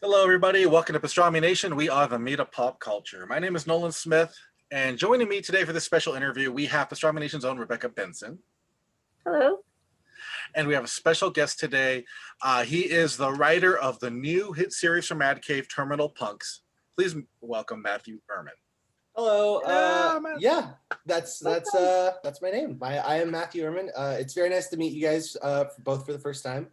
Hello, everybody. Welcome to Pastrami Nation. We are the meat of pop culture. My name is Nolan Smith, and joining me today for this special interview, we have Pastrami Nation's own Rebecca Benson. Hello. And we have a special guest today. He is the writer of the new hit series from Mad Cave, Terminal Punks. Please welcome Matthew Erman. Hello. Yeah, that's my name. I am Matthew Erman. It's very nice to meet you guys both for the first time.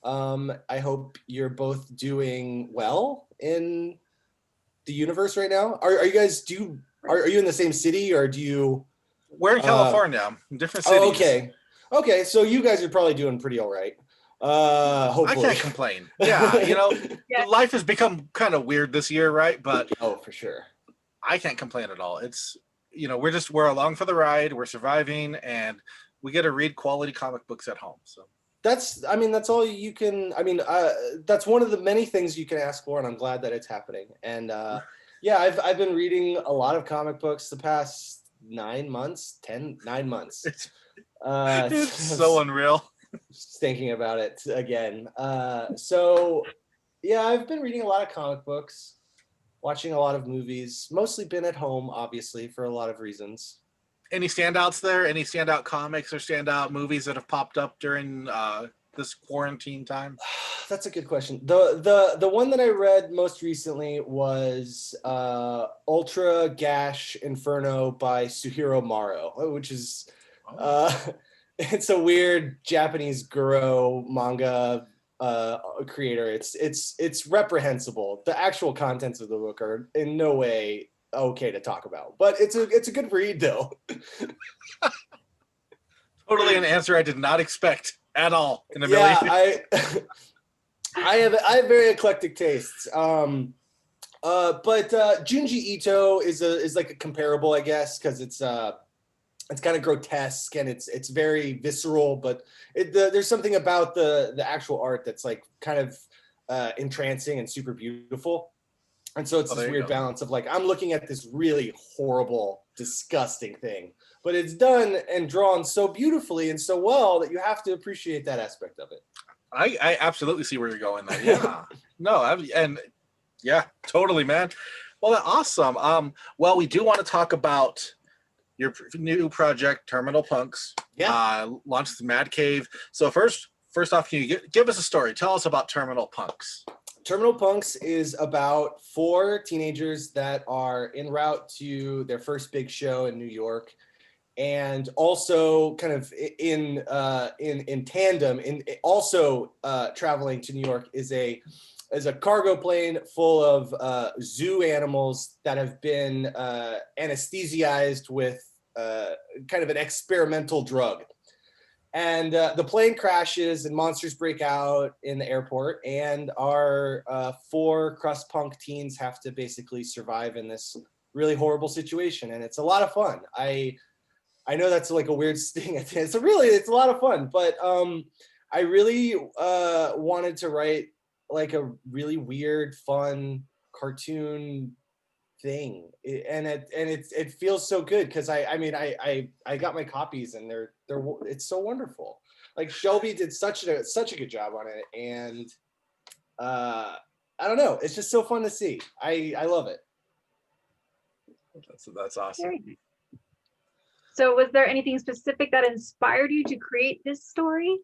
I hope you're both doing well in the universe right now. Are you guys are you in the same city, or do you? We're in California, different cities. Oh, okay. So you guys are probably doing pretty all right. Hopefully. I can't complain. Yeah, life has become kind of weird this year, right? But for sure. I can't complain at all. It's, we're along for the ride. We're surviving, and we get to read quality comic books at home. So that's all you can. That's one of the many things you can ask for, and I'm glad that it's happening. And I've been reading a lot of comic books the past 9 months. It's so unreal. Just thinking about it again. I've been reading a lot of comic books, watching a lot of movies, mostly been at home, obviously, for a lot of reasons. Any standouts there? Any standout comics or standout movies that have popped up during this quarantine time? That's a good question. The one that I read most recently was Ultra Gash Inferno by Suhiro Maro, which is it's a weird Japanese Guro manga creator. It's reprehensible. The actual contents of the book are in no way okay to talk about, but it's a good read though. Totally an answer I did not expect at all in a million. I have very eclectic tastes. But Junji Ito is like a comparable, I guess, because it's kind of grotesque and it's very visceral, but there's something about the actual art that's like kind of entrancing and super beautiful. And so it's this weird balance of like, I'm looking at this really horrible, disgusting thing, but it's done and drawn so beautifully and so well that you have to appreciate that aspect of it. I absolutely see where you're going there. Yeah. Totally, man. Well, awesome. Well, we do want to talk about your new project, Terminal Punks. Launched the Mad Cave. So first off, can you give us a story? Tell us about Terminal Punks. Terminal Punks is about 4 teenagers that are en route to their first big show in New York, and also kind of in tandem, also traveling to New York is a cargo plane full of zoo animals that have been anesthetized with kind of an experimental drug. And the plane crashes and monsters break out in the airport, and our 4 crust punk teens have to basically survive in this really horrible situation. And it's a lot of fun. I know that's like a weird sting at the end. It's a lot of fun, but I really wanted to write like a really weird, fun cartoon thing, and it feels so good because I got my copies and they're it's so wonderful. Like Shelby did such a good job on it, and I don't know, it's just so fun to see. I love it. That's awesome. So was there anything specific that inspired you to create this story?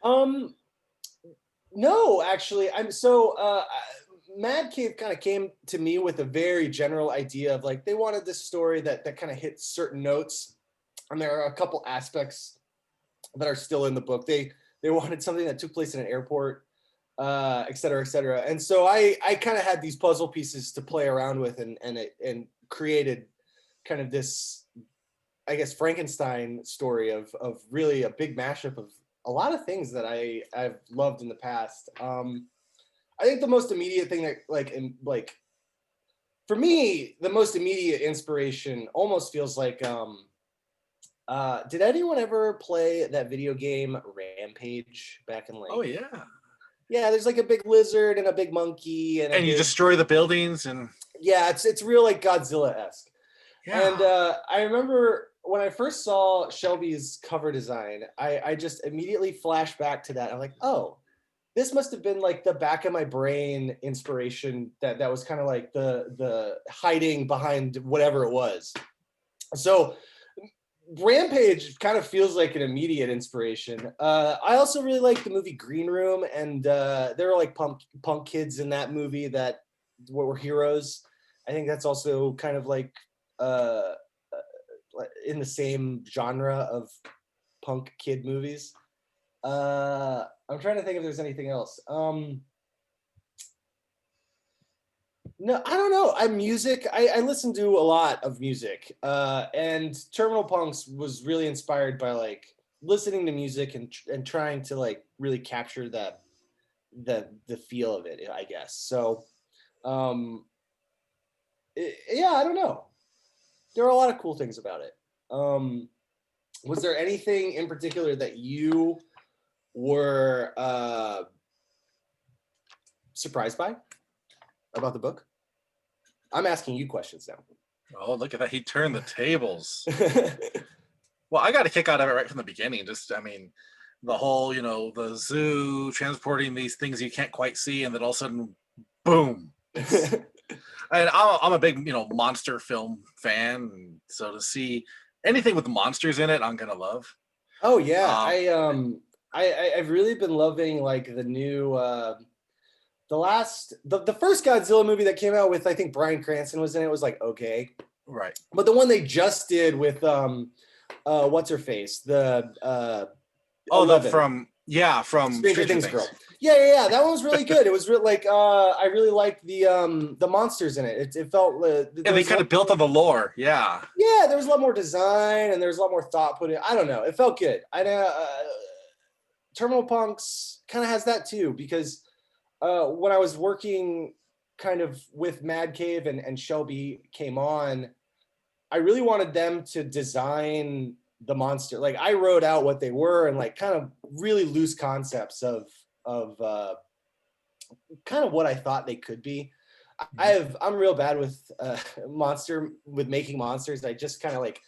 No, actually, Mad Cave kind of came to me with a very general idea of like, they wanted this story that kind of hit certain notes. And there are a couple aspects that are still in the book. They wanted something that took place in an airport, et cetera, et cetera. And so I kind of had these puzzle pieces to play around with and created kind of this, I guess, Frankenstein story of really a big mashup of a lot of things that I've loved in the past. I think the most immediate thing that for me, the most immediate inspiration almost feels like, did anyone ever play that video game Rampage back in Oh yeah. Yeah, there's like a big lizard and a big monkey and you destroy the buildings and it's real like Godzilla-esque. Yeah. And I remember when I first saw Shelby's cover design, I just immediately flashed back to that. I'm like, oh, this must have been like the back of my brain inspiration that was kind of like the hiding behind whatever it was. So Rampage kind of feels like an immediate inspiration. I also really like the movie Green Room, and there were like punk kids in that movie that were heroes. I think that's also kind of like in the same genre of punk kid movies. I'm trying to think if there's anything else. No, I don't know. I listen to a lot of music. And Terminal Punks was really inspired by like listening to music and trying to like really capture the feel of it, I guess. So yeah, I don't know. There are a lot of cool things about it. Was there anything in particular that you were surprised by about the book? I'm asking you questions now. Oh, look at that. He turned the tables. Well, I got a kick out of it right from the beginning. I mean, the whole, the zoo transporting these things you can't quite see, and then all of a sudden, boom. And I'm a big, monster film fan. So to see anything with monsters in it, I'm going to love. Oh, yeah. I've really been loving like the new... the first Godzilla movie that came out with, I think Bryan Cranston was in it, was like okay, right? But the one they just did with what's her face, from Stranger Things girl. Yeah. That one was really good. It was really like I really liked the monsters in it. It felt they kind of built on the lore. Yeah, there was a lot more design and there was a lot more thought put in. I don't know. It felt good. Terminal Punks kind of has that too, because when I was working kind of with Mad Cave and Shelby came on, I really wanted them to design the monster. Like I wrote out what they were and like kind of really loose concepts of kind of what I thought they could be. I'm real bad with making monsters. I just kind of like,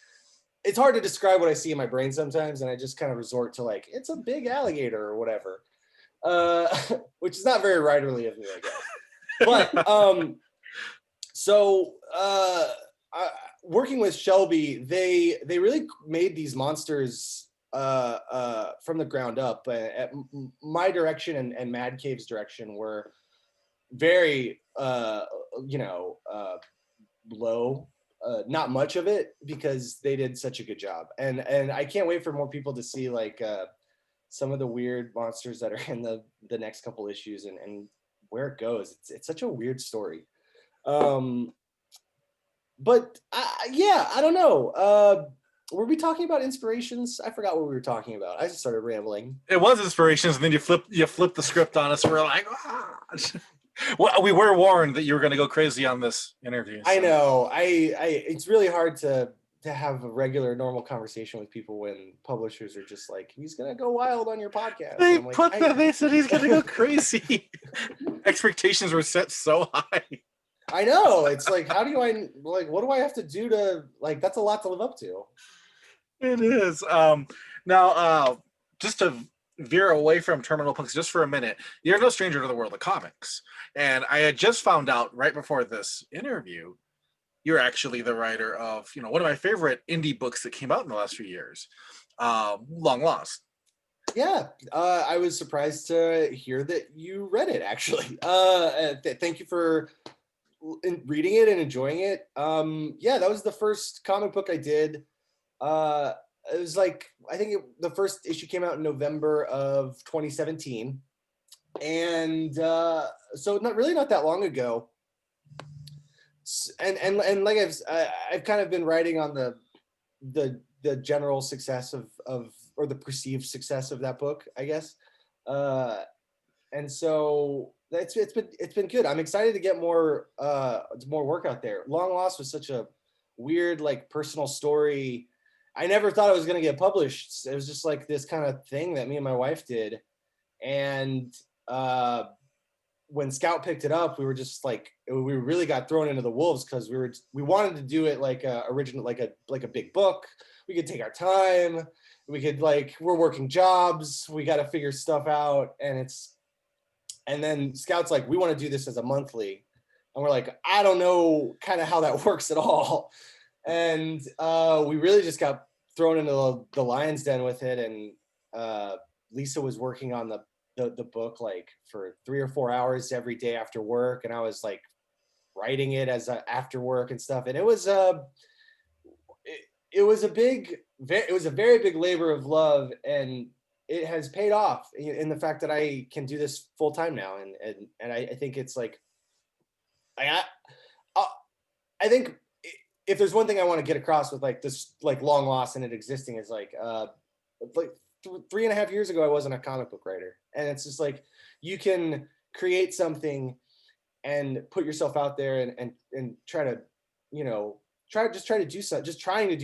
it's hard to describe what I see in my brain sometimes, and I just kind of resort to like, it's a big alligator or whatever. Which is not very writerly of me, I guess. But working with Shelby, they really made these monsters from the ground up. At my direction and Mad Cave's direction were very low. Not much of it, because they did such a good job, and I can't wait for more people to see like some of the weird monsters that are in the next couple issues and where it goes. It's such a weird story. But I don't know. Were we talking about inspirations? I forgot what we were talking about. I just started rambling. It was inspirations, and then you flipped the script on us. And we're like, well, we were warned that you were going to go crazy on this interview. So. I know. It's really hard to have a regular, normal conversation with people when publishers are just like, he's gonna go wild on your podcast. They said he's gonna go crazy. Expectations were set so high. I know. It's like, what do I have to do to, like, that's a lot to live up to. It is. Now, just to veer away from Terminal Punks just for a minute, you're no stranger to the world of comics. And I had just found out right before this interview, you're actually the writer of, one of my favorite indie books that came out in the last few years, Long Lost. Yeah, I was surprised to hear that you read it, actually. Thank you for reading it and enjoying it. That was the first comic book I did. It was like, I think the first issue came out in November of 2017. And so not that long ago. And like I've kind of been writing on the general success of or the perceived success of that book, I guess. And so it's been good. I'm excited to get more work out there. Long Lost was such a weird, like, personal story. I never thought it was going to get published. It was just like this kind of thing that me and my wife did. And when Scout picked it up, we were just like, we really got thrown into the wolves, because we wanted to do it like a original, like a big book. We could take our time. We could, like, we're working jobs. We got to figure stuff out, and it's And then Scout's like, we want to do this as a monthly. And we're like, I don't know kind of how that works at all. And we really just got thrown into the lion's den with it. And Lisa was working on the book like for 3 or 4 hours every day after work. And I was like writing it as after work and stuff. And it was a very big labor of love, and it has paid off in the fact that I can do this full time now. And I think it's like, I think if there's one thing I want to get across with like this, like Long Lost and it existing, is like 3.5 years ago, I wasn't a comic book writer. And it's just like, you can create something and put yourself out there and try to, trying to do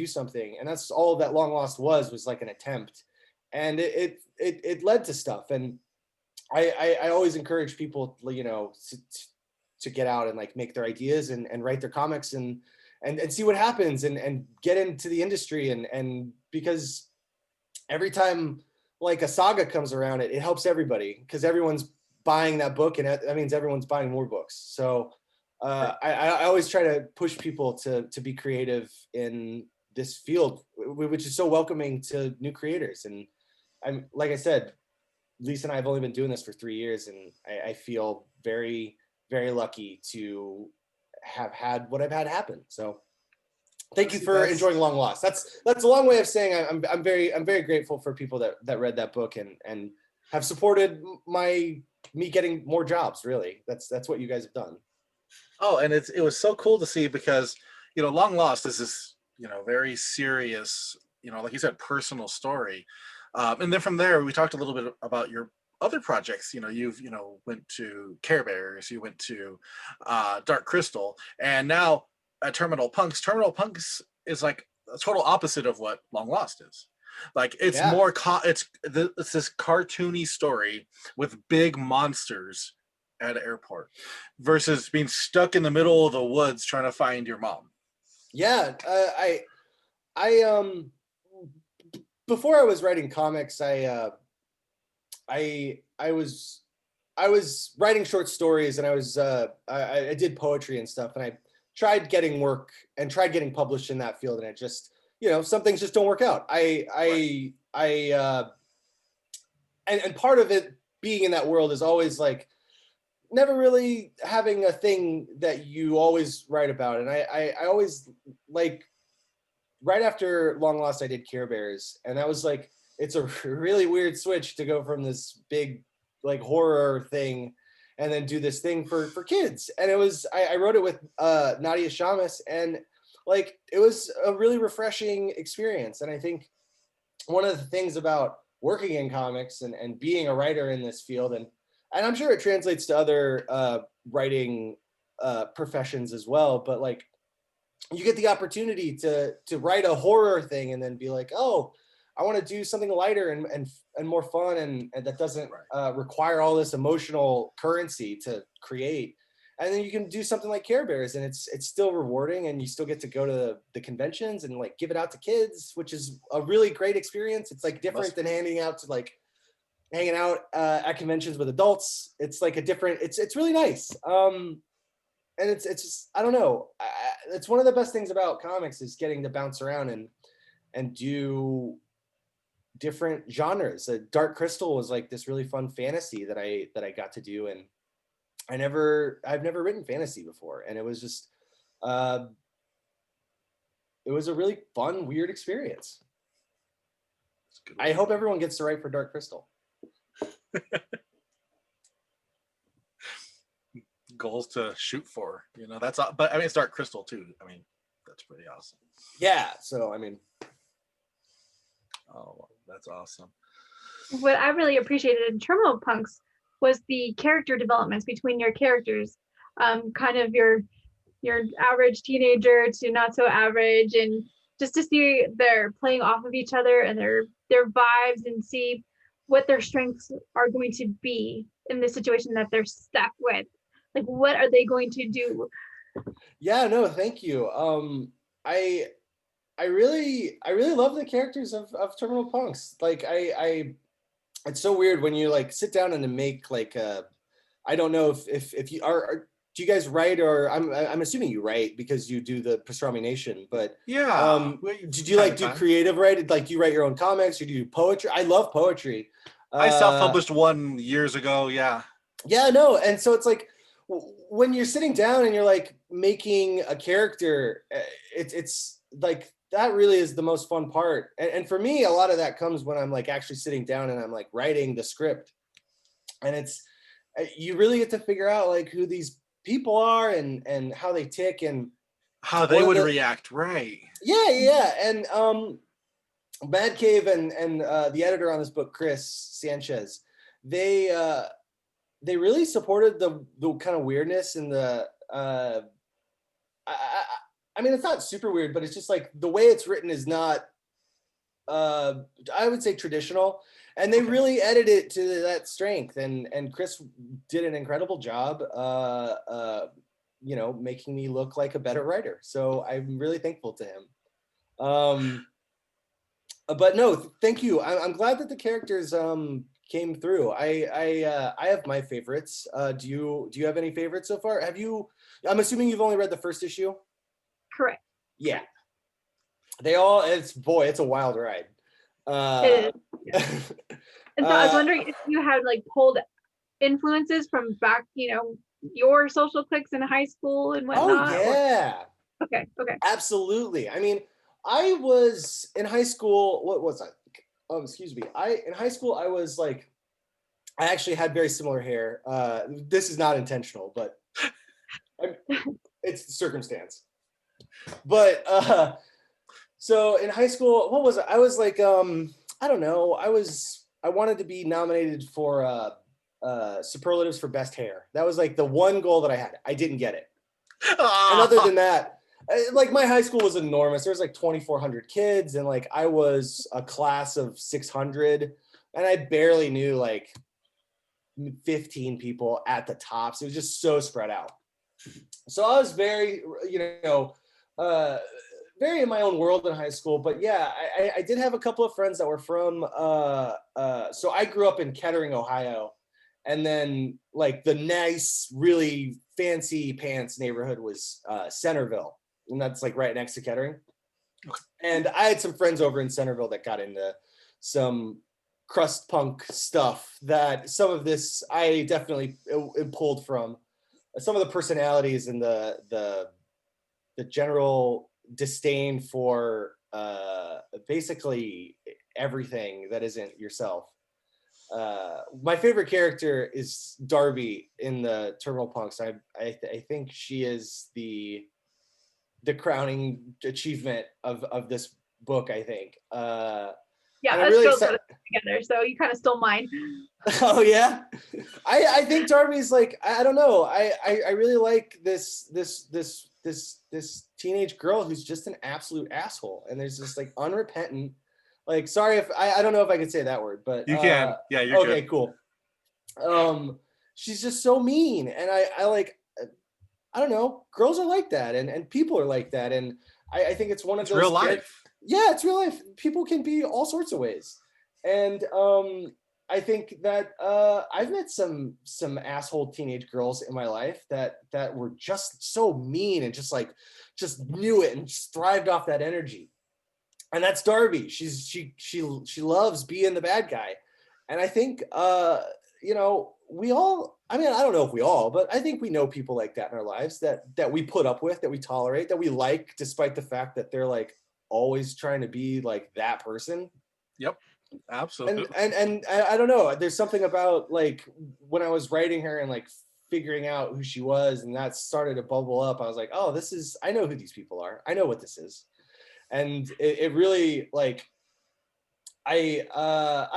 something. And that's all that Long Lost was like an attempt. And it led to stuff. And I always encourage people, to get out and like make their ideas and write their comics and see what happens and get into the industry. And because every time like a saga comes around, it helps everybody, because everyone's buying that book, and that means everyone's buying more books. So I always try to push people to be creative in this field, which is so welcoming to new creators. And I'm, like I said, Lisa and I have only been doing this for 3 years, and I feel very, very lucky to have had what I've had happen. So thank you for enjoying Long Lost. That's a long way of saying I'm very grateful for people that read that book and have supported me getting more jobs. Really, that's what you guys have done. Oh, and it was so cool to see, because Long Lost is this very serious, like you said, personal story. And then from there, we talked a little bit about your other projects. You've went to Care Bears, you went to Dark Crystal, and now at Terminal Punks. Terminal Punks is like a total opposite of what Long Lost is. Like it's more it's this cartoony story with big monsters at an airport versus being stuck in the middle of the woods trying to find your mom. Yeah, I before I was writing comics, I was writing short stories, and I did poetry and stuff, and I tried getting work and tried getting published in that field, and it just, some things just don't work out. And part of it being in that world is always like never really having a thing that you always write about. And I always, like, right after Long Lost, I did Care Bears, and that was like, it's a really weird switch to go from this big like horror thing and then do this thing for kids. And it was, I wrote it with Nadia Shamus, and like, it was a really refreshing experience. And I think one of the things about working in comics and being a writer in this field, and I'm sure it translates to other writing professions as well, but like, you get the opportunity to write a horror thing and then be like, oh, I want to do something lighter and more fun, and that doesn't require all this emotional currency to create. And then you can do something like Care Bears, and it's still rewarding, and you still get to go to the conventions and like give it out to kids, which is a really great experience. It's like different than hanging out at conventions with adults. It's like a different. It's really nice. And it's just, I don't know. It's one of the best things about comics is getting to bounce around and do different genres. Dark Crystal was like this really fun fantasy that I got to do, and I've never written fantasy before, and it was just it was a really fun, weird experience. I hope everyone gets to write for Dark Crystal. Goals to shoot for, that's, but I mean, it's Dark Crystal too. I mean, that's pretty awesome. Yeah. So, I mean, oh, that's awesome. What I really appreciated in Terminal Punks was the character developments between your characters, kind of your average teenager to not so average, and just to see they're playing off of each other and their vibes, and see what their strengths are going to be in the situation that they're stuck with. Like, what are they going to do? Yeah, no, thank you. I really love the characters of Terminal Punks. Like, it's so weird when you like sit down and make like a I don't know if you do you guys write, or I'm assuming you write because you do the Pastrami Nation, but Yeah. did you like do creative writing? Like, do you write your own comics or do you do poetry? I love poetry. I self-published one years ago. Yeah. Yeah, no. And so it's like when you're sitting down and you're like making a character, it's like that really is the most fun part. And for me, a lot of that comes when I'm like actually sitting down and I'm like writing the script. And it's, you really get to figure out like who these people are and how they tick and how they would react. Right. Yeah. And Mad Cave and the editor on this book, Chris Sanchez, they really supported the kind of weirdness and the I mean, it's not super weird, but it's just like the way it's written is not I would say traditional, and they really edited it to that strength, and Chris did an incredible job you know, making me look like a better writer, so I'm really thankful to him. But no, thank you. I'm glad that the characters came through. I have my favorites. Do you have any favorites so far? Have you? I'm assuming you've only read the first issue. Correct. Yeah. They all. It's a wild ride. It is. And so I was wondering if you had like pulled influences from back, you know, your social cliques in high school and whatnot. Oh yeah. Okay. Absolutely. I mean, I was in high school. What was I? Oh, excuse me. In high school I was like, I actually had very similar hair. This is not intentional, but it's circumstance. But so in high school, what was it? I was like, I don't know. I wanted to be nominated for superlatives for best hair. That was like the one goal that I had. I didn't get it. And other than that, like my high school was enormous. There was like 2,400 kids, and like I was a class of 600, and I barely knew like 15 people at the tops. It was just so spread out. So I was very, you know, very in my own world in high school. But yeah, I did have a couple of friends that were from. So I grew up in Kettering, Ohio, and then like the nice, really fancy pants neighborhood was Centerville, and that's like right next to Kettering. And I had some friends over in Centerville that got into some crust punk stuff. That some of this I definitely pulled from some of the personalities and the general disdain for basically everything that isn't yourself. My favorite character is Darby in the Terminal Punks. I think she is the crowning achievement of this book, I think. Yeah, us really girls got together, so you kind of stole mine. Oh yeah, I think Darby's like, I don't know. I really like this teenage girl who's just an absolute asshole, and there's this like unrepentant. Like, sorry if I don't know if I can say that word, but you can. Yeah, you're okay, good. Cool. She's just so mean, and I like, I don't know, girls are like that, and people are like that, and I think it's one of those real life. Yeah, it's real life. People can be all sorts of ways, and I think that I've met some asshole teenage girls in my life that were just so mean and just knew it and just thrived off that energy. And that's Darby. She loves being the bad guy, and I think you know, we all. I mean, I don't know if we all, but I think we know people like that in our lives that we put up with, that we tolerate, that we like, despite the fact that they're like always trying to be like that person. Yep, absolutely. And I don't know. There's something about like when I was writing her and like figuring out who she was, and that started to bubble up. I was like, oh, I know who these people are. I know what this is, and it really like. I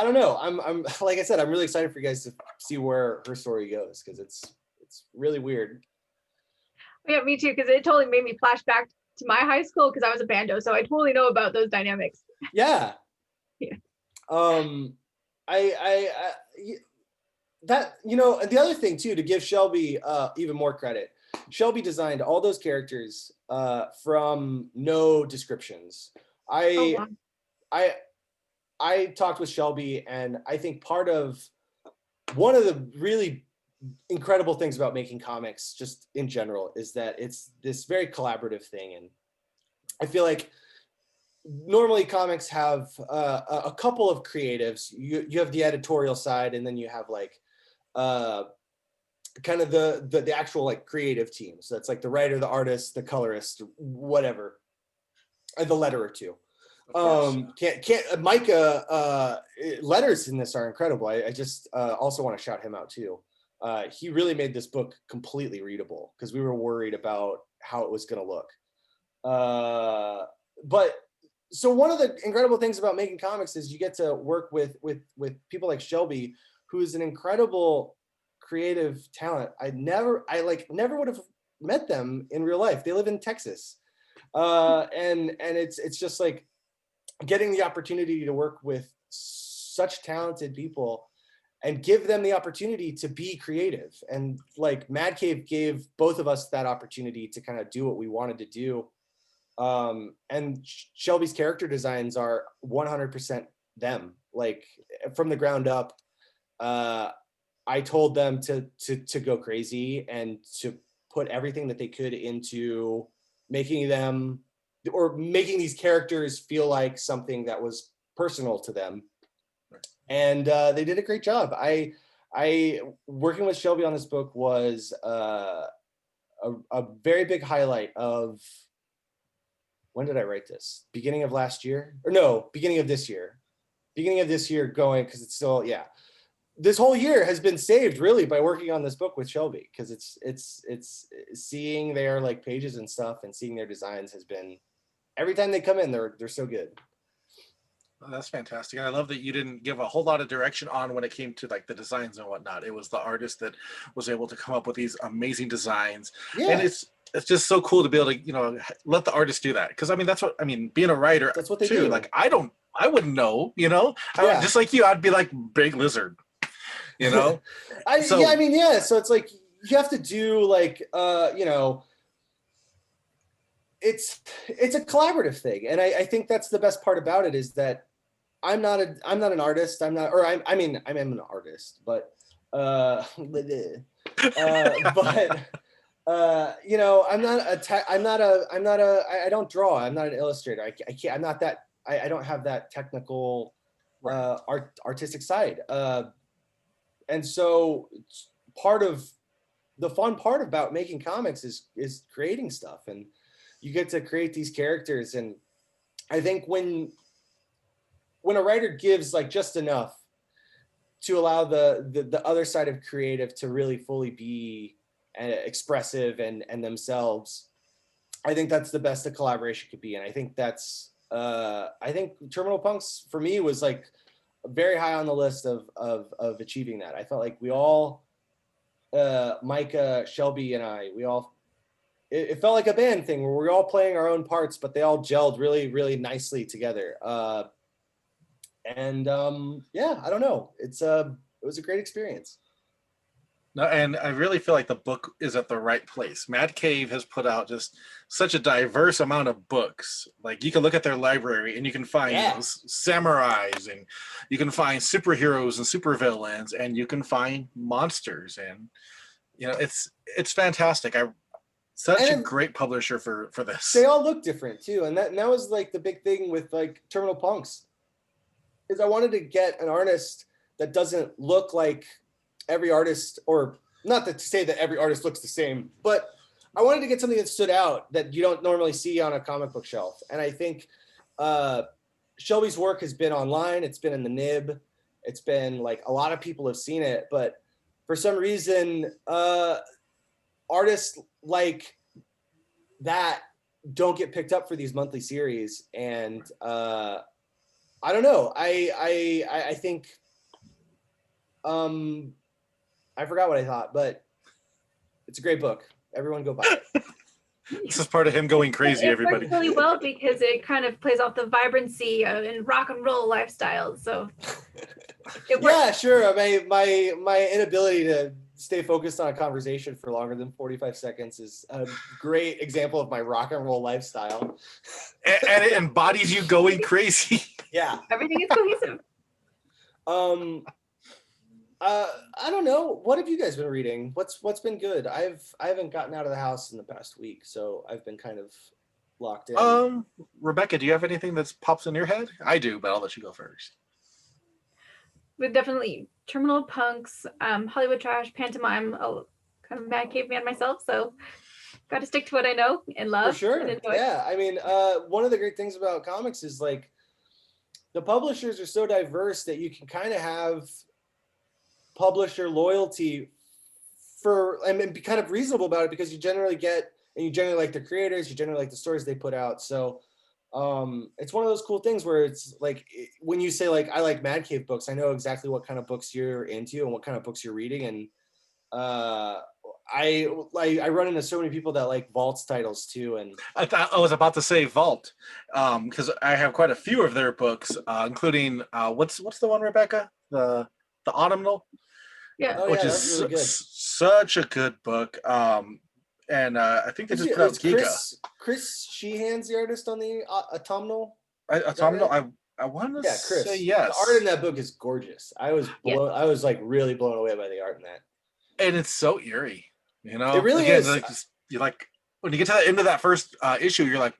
don't know. I'm like I said, I'm really excited for you guys to see where her story goes, because it's really weird. Yeah, me too, because it totally made me flash back to my high school, because I was a bando, so I totally know about those dynamics. Yeah. Yeah. I that, you know, the other thing too, to give Shelby even more credit, Shelby designed all those characters from no descriptions. I talked with Shelby, and I think one of the really incredible things about making comics just in general is that it's this very collaborative thing. And I feel like normally comics have a couple of creatives. You have the editorial side, and then you have like kind of the actual like creative team. So that's like the writer, the artist, the colorist, whatever, and the letterer too. Can't Micah letters in this are incredible. I just also want to shout him out too. He really made this book completely readable because we were worried about how it was going to look. But so one of the incredible things about making comics is you get to work with people like Shelby, who's an incredible creative talent. I never would have met them in real life. They live in Texas. And it's just like getting the opportunity to work with such talented people and give them the opportunity to be creative. And like Mad Cave gave both of us that opportunity to kind of do what we wanted to do. And Shelby's character designs are 100% them, like from the ground up. I told them to go crazy and to put everything that they could into making them, or making these characters feel like something that was personal to them. And they did a great job. I working with Shelby on this book was a very big highlight of, when did I write this? Beginning of last year? Or no, beginning of this year. Beginning of this year going, because it's still, yeah. This whole year has been saved really by working on this book with Shelby, because it's seeing their like pages and stuff and seeing their designs has been, every time they come in, they're so good. Oh, that's fantastic. And I love that you didn't give a whole lot of direction on when it came to like the designs and whatnot. It was the artist that was able to come up with these amazing designs. Yeah. And it's just so cool to be able to, you know, let the artist do that. Because I mean, that's what I mean, being a writer, that's what they too. do. Like I wouldn't know, you know, yeah. Just like you, I'd be like big lizard, you know. So it's like you have to do like you know, it's a collaborative thing, and I think that's the best part about it is that I'm not an artist. I am an artist, but you know, I don't draw. I'm not an illustrator. I can't. I don't have that technical artistic side. And so part of the fun part about making comics is creating stuff, and you get to create these characters. And I think when a writer gives like just enough to allow the other side of creative to really fully be expressive and themselves, I think that's the best a collaboration could be. And I think that's I think Terminal Punks for me was like very high on the list of achieving that. I felt like we all, Micah, Shelby, and I, it felt like a band thing where we're all playing our own parts, but they all gelled really, really nicely together. Yeah, I don't know. It was a great experience. No, and I really feel like the book is at the right place. Mad Cave has put out just such a diverse amount of books. Like you can look at their library and you can find samurais, and you can find superheroes and supervillains, and you can find monsters, and you know it's fantastic. Such a great publisher for this. They all look different too, and that was like the big thing with like Terminal Punks, is I wanted to get an artist that doesn't look like every artist, or not to say that every artist looks the same, but I wanted to get something that stood out that you don't normally see on a comic book shelf. And I think Shelby's work has been online. It's been in the nib. It's been like a lot of people have seen it, but for some reason, artists like that don't get picked up for these monthly series. And I don't know. I think I forgot what I thought, but it's a great book. Everyone go buy it. This is part of him going crazy, everybody. It works really well because it kind of plays off the vibrancy and rock and roll lifestyle. So it works. Yeah, sure. My inability to stay focused on a conversation for longer than 45 seconds is a great example of my rock and roll lifestyle. And it embodies you going crazy. Yeah. Everything is cohesive. I don't know. What have you guys been reading? What's been good? I haven't gotten out of the house in the past week, so I've been kind of locked in. Rebecca, do you have anything that pops in your head? I do, but I'll let you go first. But definitely Terminal Punks, Hollywood Trash, Pantomime, kind of Mad Caveman myself, so got to stick to what I know and love. For sure. And enjoy. Yeah. I mean, one of the great things about comics is like the publishers are so diverse that you can kind of have publisher loyalty for and be kind of reasonable about it because you generally like the creators, you generally like the stories they put out. So it's one of those cool things where it's like when you say like I like Mad Cave books, I know exactly what kind of books you're into and what kind of books you're reading. And I run into so many people that like Vault's titles too. And I thought I was about to say Vault, because I have quite a few of their books, including what's the one, Rebecca? The Autumnal, Yeah. Oh, which yeah, is that's really good. such a good book. And I think they just put out It's Giga. Chris Sheehan's the artist on the Autumnal. Autumnal. right? I want to Yeah, Chris. say yes. The art in that book is gorgeous. I was like really blown away by the art in that. And it's so eerie, you know. It really Again, is. like, you like when you get to the end of that first issue, you're like,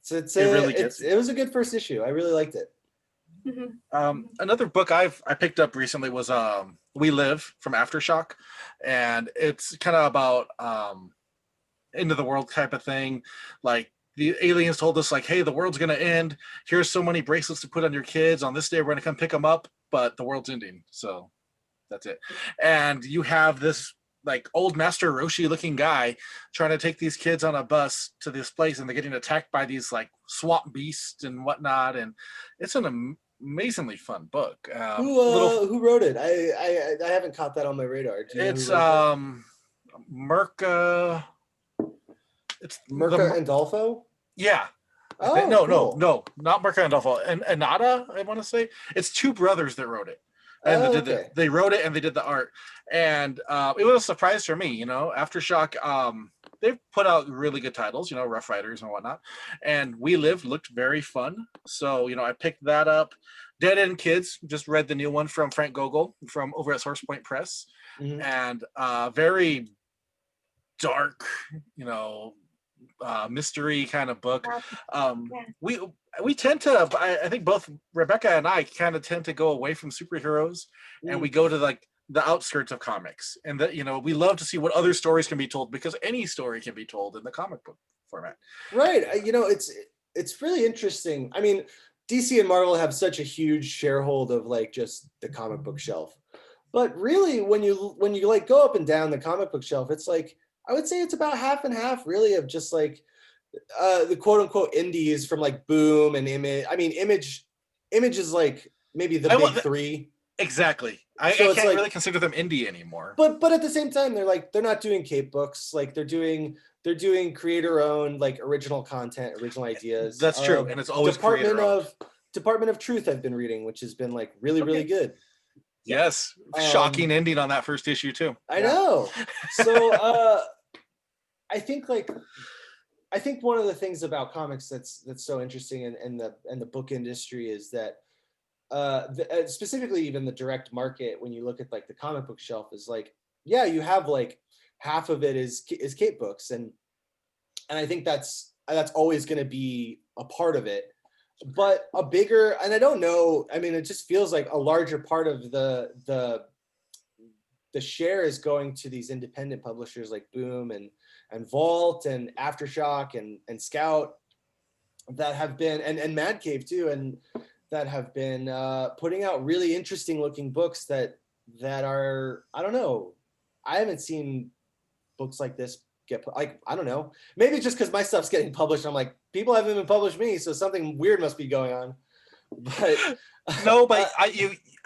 It really gets it was a good first issue. I really liked it. Another book I picked up recently was We Live from Aftershock, and it's kind of about end of the world type of thing. Like the aliens told us like, hey, the world's gonna end. Here's so many bracelets to put on your kids. On this day, we're gonna come pick them up, but the world's ending. So that's it. And you have this like old Master Roshi looking guy trying to take these kids on a bus to this place, and they're getting attacked by these like swamp beasts and whatnot. And it's an amazingly fun book. Who wrote it? I haven't caught that on my radar. Do you know It's who wrote Merca. It's that? Mirka Andolfo? Yeah. Oh, cool. No, not Merca and Adolfo. And Anada, I want to say. It's two brothers that wrote it. And okay. they wrote it and they did the art. And it was a surprise for me, you know. Aftershock, they've put out really good titles, you know, Rough Riders and whatnot. And We Live looked very fun. So, you know, I picked that up. Dead End Kids, just read the new one from Frank Gogol from over at Source Point Press. Mhm. And very dark, you know, mystery kind of book. We tend to, I think both Rebecca and I kind of tend to go away from superheroes, and we go to like the outskirts of comics, and that, you know, we love to see what other stories can be told, because any story can be told in the comic book format. Right. You know, it's really interesting. I mean, DC and Marvel have such a huge sharehold of like just the comic book shelf. But really when you like go up and down the comic book shelf, it's like I would say it's about half and half really of just like the quote unquote indies from like Boom and Image. I mean, Image is like maybe the big three. Exactly. I So it's can't like- really consider them indie anymore. But at the same time, they're not doing cape books. Like they're doing creator owned like original content, original ideas. That's true, and it's always Department of Truth I've been reading, which has been like really good. Yes, shocking ending on that first issue too. I know. So I think one of the things about comics that's so interesting in the book industry is that specifically even the direct market, when you look at like the comic book shelf, is like, yeah, you have like half of it is cape books, and I think that's always going to be a part of it. But a bigger, and I don't know, I mean, it just feels like a larger part of the share is going to these independent publishers like Boom and Vault and Aftershock and Scout that have been, and Mad Cave too, and that have been putting out really interesting looking books that are, I don't know, I haven't seen books like this get, like, I don't know, maybe it's just because my stuff's getting published, I'm like, people haven't even published me, so something weird must be going on. But no, but I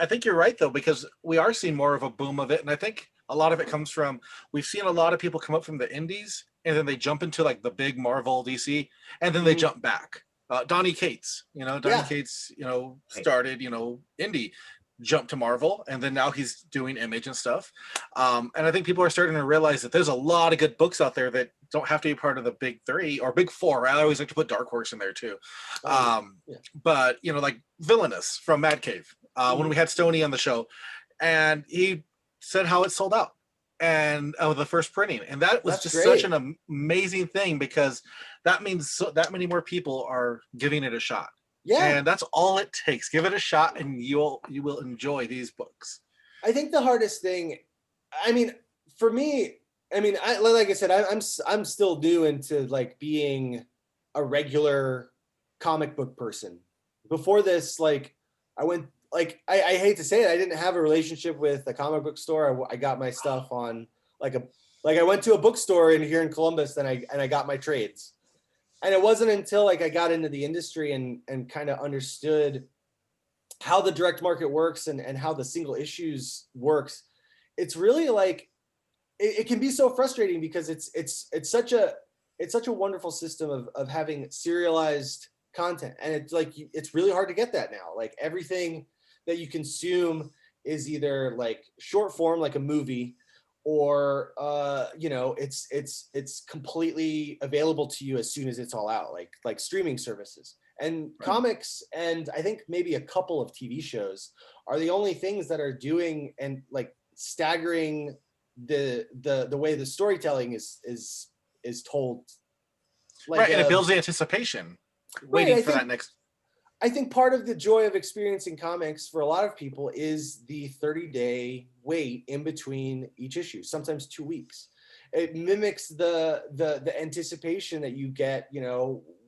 think you're right though, because we are seeing more of a boom of it, and I think a lot of it comes from, we've seen a lot of people come up from the indies and then they jump into like the big Marvel DC, and then they jump back. Donny Cates, Cates, started, indie. jumped to Marvel, and then now he's doing Image and stuff. And I think people are starting to realize that there's a lot of good books out there that don't have to be part of the big three or big four. I always like to put Dark Horse in there too. But like Villainous from Mad Cave, when we had Stoney on the show, and he said how it sold out and the first printing, and that was just such an amazing thing, because that means that many more people are giving it a shot. And that's all it takes. Give it a shot and you will enjoy these books. I think the hardest thing, I mean, for me, I mean, like I said, I'm still new into like being a regular comic book person. Before this, like I went, like I hate to say it, I didn't have a relationship with a comic book store. I got my stuff on like I went to a bookstore here in Columbus, and I got my trades. And it wasn't until like I got into the industry and kind of understood how the direct market works and how the single issues works. It's really like it can be so frustrating, because it's such a wonderful system of having serialized content, and it's like it's really hard to get that now. Like everything that you consume is either like short form, like a movie, or it's completely available to you as soon as it's all out, like streaming services. And comics, and I think maybe a couple of TV shows are the only things that are doing and like staggering the way the storytelling is told. Like, and it builds the anticipation, waiting for that next. I think part of the joy of experiencing comics for a lot of people is the 30-day wait in between each issue, sometimes 2 weeks. It mimics the anticipation that you get,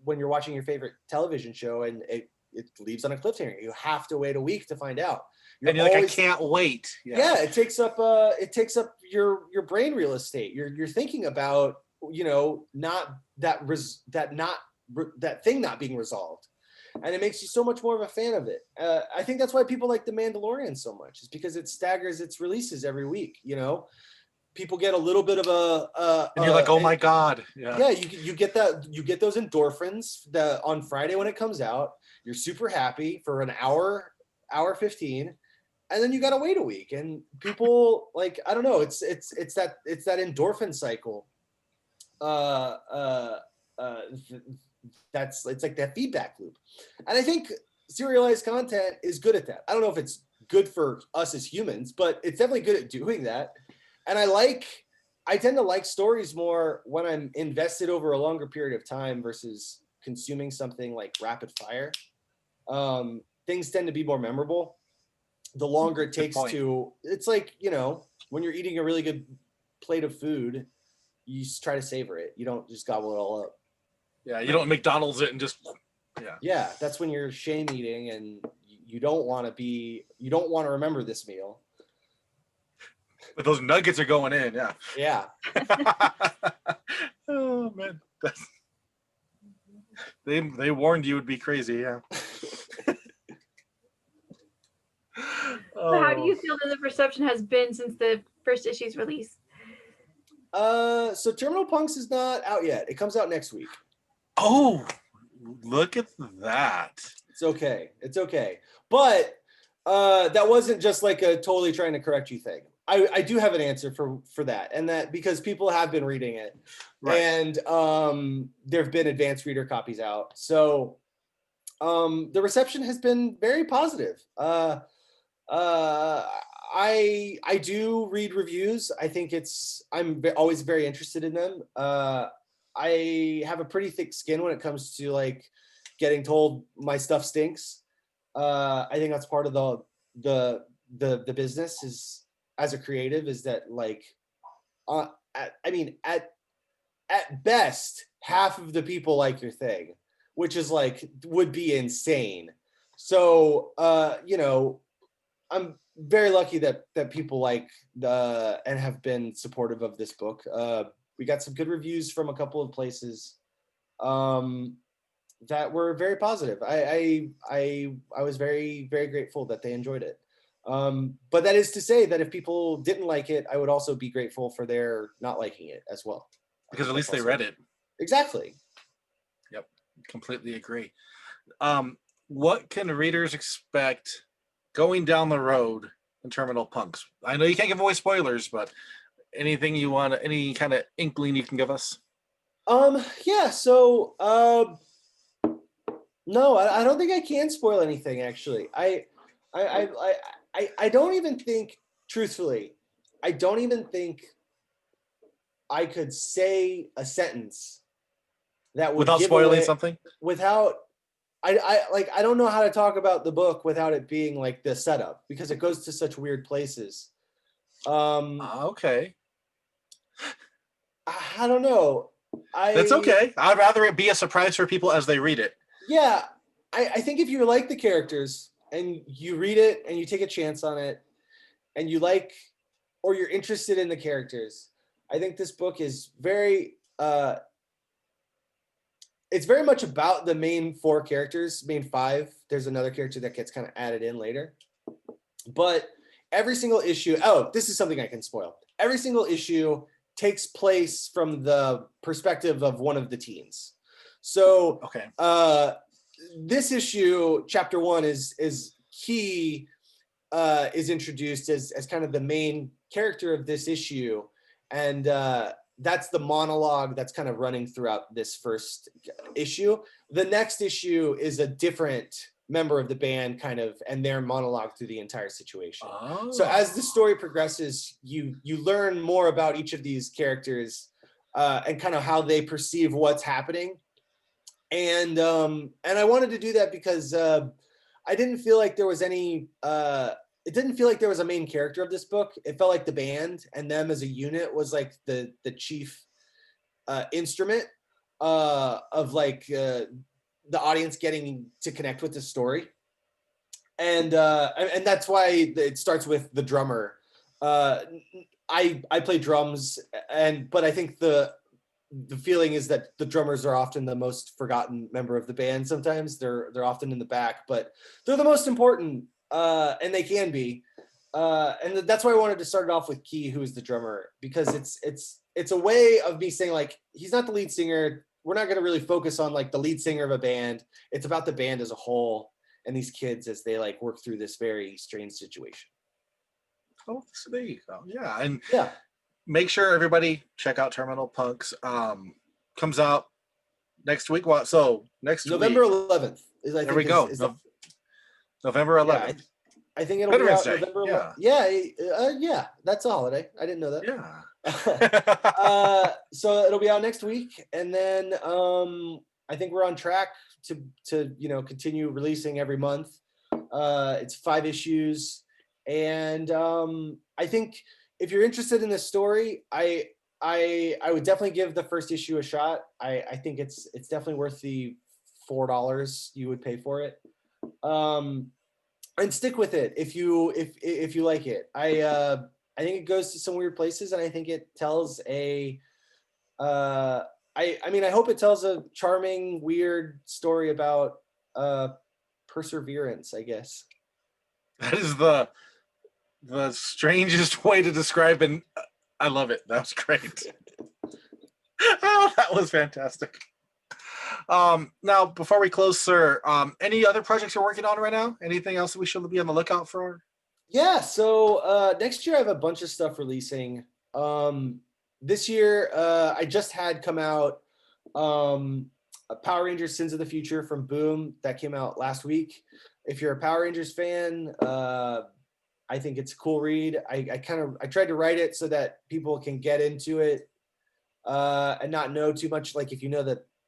when you're watching your favorite television show, and it leaves on a cliffhanger. You have to wait a week to find out. And you're like, I can't wait. Yeah, it takes up your brain real estate. You're thinking about, not that thing not being resolved. And it makes you so much more of a fan of it. I think that's why people like The Mandalorian so much, is because it staggers its releases every week. People get a little bit of and you're like, oh my God. Yeah, you get that, you get those endorphins on Friday when it comes out. You're super happy for an hour 15, and then you gotta wait a week. And people, like, I don't know, it's that endorphin cycle. It's like that feedback loop. And I think serialized content is good at that. I don't know if it's good for us as humans, but it's definitely good at doing that. And I tend to like stories more when I'm invested over a longer period of time versus consuming something like rapid fire. Things tend to be more memorable the longer it takes to. It's like, when you're eating a really good plate of food, you just try to savor it. You don't just gobble it all up. Yeah, you don't McDonald's it and just Yeah, that's when you're shame eating, and you don't want to remember this meal. But those nuggets are going in, Yeah. Oh man, they warned you would be crazy, yeah. So how do you feel that the reception has been since the first issue's release? So Terminal Punks is not out yet. It comes out next week. Oh, look at that. It's okay. But that wasn't just like a totally trying to correct you thing. I do have an answer for that, and that because people have been reading it, and there have been advanced reader copies out. So the reception has been very positive. I do read reviews. I think I'm always very interested in them. I have a pretty thick skin when it comes to like getting told my stuff stinks. I think that's part of the business is, as a creative, is that like, at best, half of the people like your thing, which is like, would be insane. So, I'm very lucky that people like and have been supportive of this book. We got some good reviews from a couple of places that were very positive. I was very, very grateful that they enjoyed it. But that is to say that if people didn't like it, I would also be grateful for their not liking it as well. Because at least they read it. Exactly. Yep, completely agree. What can readers expect going down the road in Terminal Punks? I know you can't give away spoilers, but anything you want, any kind of inkling you can give us? Yeah. So, no, I don't think I can spoil anything. Actually, I don't even think, truthfully, I don't even think I could say a sentence that would Without give spoiling away something? without. I don't know how to talk about the book without it being like the setup, because it goes to such weird places. Okay. I don't know. That's okay. I'd rather it be a surprise for people as they read it. Yeah, I think if you like the characters and you read it and you take a chance on it and you like, or you're interested in the characters, I think this book is it's very much about the main four characters, main five. There's another character that gets kind of added in later. But every single issue, this is something I can spoil. Every single issue takes place from the perspective of one of the teens. So Okay. This issue, chapter 1, is Key is introduced as kind of the main character of this issue. And that's the monologue that's kind of running throughout this first issue. The next issue is a different member of the band and their monologue through the entire situation. Oh. So as the story progresses, you learn more about each of these characters and kind of how they perceive what's happening. And I wanted to do that because I didn't feel like there was any it didn't feel like there was a main character of this book. It felt like the band and them as a unit was like the chief instrument of like the audience getting to connect with the story. And that's why it starts with the drummer. I play drums, but I think the feeling is that the drummers are often the most forgotten member of the band. Sometimes they're often in the back, but they're the most important, and they can be. And that's why I wanted to start it off with Key, who is the drummer, because it's a way of me saying, like, he's not the lead singer. We're not going to really focus on like the lead singer of a band. It's about the band as a whole and these kids as they like work through this very strange situation. Oh, so there you go. Yeah, and Yeah. make sure everybody check out Terminal Punks. Comes out next week. What? So next November week. 11th. There we go. November 11th. Yeah, I think it'll Veterans be out Day. November. Yeah. Yeah, that's a holiday. I didn't know that. Yeah. So it'll be out next week, and then I think we're on track to continue releasing every month. It's 5 issues, and I think if you're interested in this story, I would definitely give the first issue a shot. I think it's definitely worth the $4 you would pay for it. And stick with it if you like it. I think it goes to some weird places, and I think it tells I hope it tells a charming, weird story about perseverance, I guess. That is the strangest way to describe, and I love it. That was great. Oh, that was fantastic. Now, before we close, sir, any other projects you're working on right now? Anything else that we should be on the lookout for? Yeah, so next year I have a bunch of stuff releasing. This year I just had come out Power Rangers Sins of the Future from Boom. That came out last week. If you're a Power Rangers fan, I think it's a cool read. I tried to write it so that people can get into it and not know too much. Like, if you know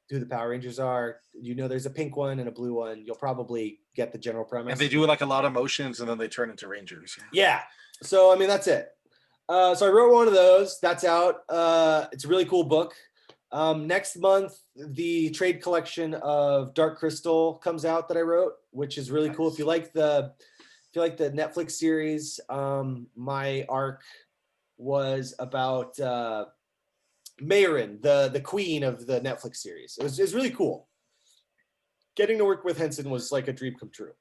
who the Power Rangers are, there's a pink one and a blue one, you'll probably get the general premise. And they do like a lot of motions, and then they turn into Rangers. Yeah. So that's it. So I wrote one of those. That's out. It's a really cool book. Next month, the trade collection of Dark Crystal comes out that I wrote, which is really cool. If you like the Netflix series, my arc was about Mayrin, the queen of the Netflix series. It was really cool. Getting to work with Henson was like a dream come true.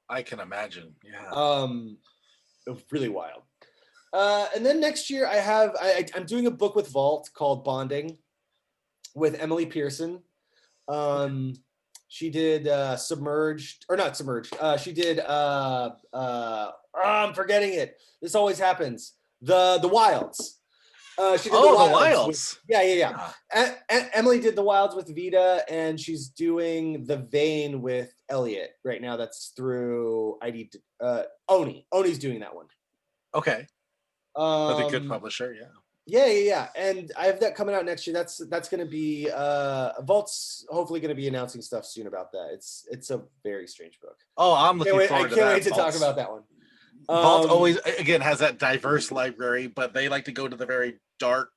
I can imagine. Yeah. It was really wild. And then next year I'm doing a book with Vault called Bonding with Emily Pearson. She did Submerged, or not Submerged. She did I'm forgetting it. This always happens. The Wilds. She did Oh, the the Wilds. Wilds. Yeah. Emily did the Wilds with Vita, and she's doing The Vein with Elliot right now. That's through Oni. Oni's doing that one. Okay. That's a good publisher, yeah. Yeah. And I have that coming out next year. That's going to be Vault's hopefully going to be announcing stuff soon about that. It's a very strange book. Oh, I'm looking forward to that. I can't wait to talk about that one. Vault always again has that diverse library, but they like to go to the very dark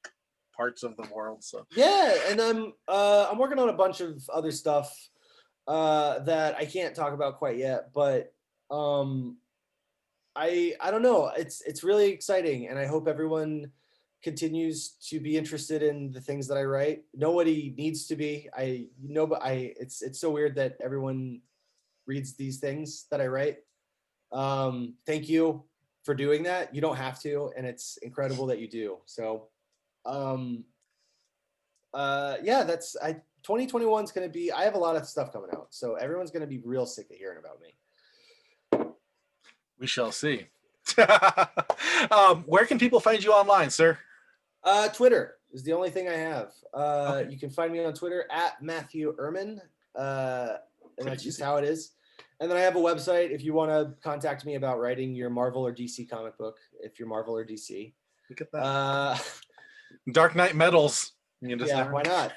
parts of the world. So yeah, and I'm working on a bunch of other stuff that I can't talk about quite yet, but I don't know. It's really exciting, and I hope everyone continues to be interested in the things that I write. Nobody needs to be. It's so weird that everyone reads these things that I write. Thank you for doing that. You don't have to, and it's incredible that you do. So, yeah, 2021 is going to be, I have a lot of stuff coming out. So everyone's going to be real sick of hearing about me. We shall see. Where can people find you online, sir? Twitter is the only thing I have. Okay. You can find me on Twitter at Matthew Erman. And that's just how it is. And then I have a website if you want to contact me about writing your Marvel or DC comic book, if you're Marvel or DC. Look at that. Dark Knight Metals. Yeah, why not?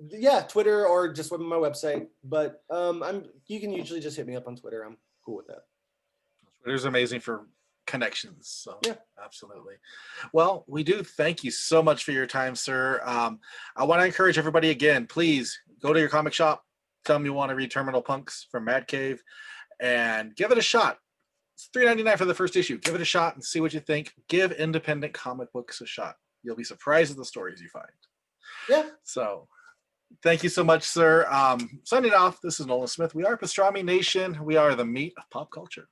Yeah, Twitter or just my website. But you can usually just hit me up on Twitter. I'm cool with that. Twitter's amazing for connections. So yeah, absolutely. Well, we do thank you so much for your time, sir. I want to encourage everybody again, please go to your comic shop. Tell them you want to read Terminal Punks from Mad Cave and give it a shot. It's $3.99 for the first issue. Give it a shot and see what you think. Give independent comic books a shot. You'll be surprised at the stories you find. Yeah. So thank you so much, sir. Signing off, this is Nolan Smith. We are Pastrami Nation. We are the meat of pop culture.